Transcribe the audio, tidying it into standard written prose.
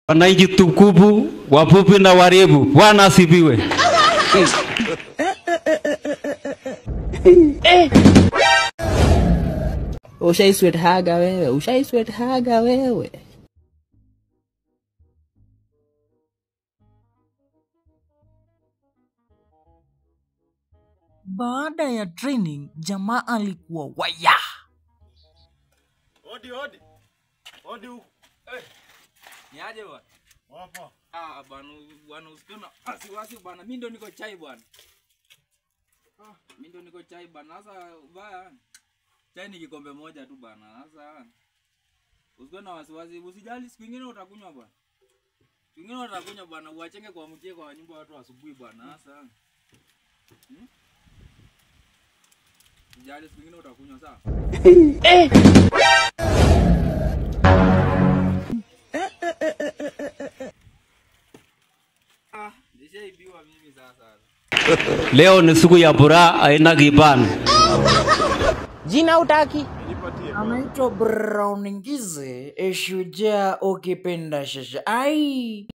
Wananchi tukufu, wafupi na warefu, Bwana asifiwe. Ushaiswetaga wewe. Baada ya training, jamaa alikuwa waya. Odi huko. Niaje bwana? Wapo. Bwana usikona wasiwasi bwana. Mimi ndo niko chai bwana. Mimi ndo niko chai bwana. Sasa baya. Chai ni kikombe moja tu bwana. Sasa usikona wasiwasi, usijali siku nyingine utakunywa bwana. Siku nyingine utakunywa bwana, uachenge kwa mkie kwa nyumba watu asubuhi bwana. Sasa usijali siku nyingine utakunywa sawa? Nishaibiwa mimi sasa. Leo ni siku ya furaha aina kibani. Jina utaki? Anaitwa Brown Ngize, shujaa ukipenda shasha. Ai.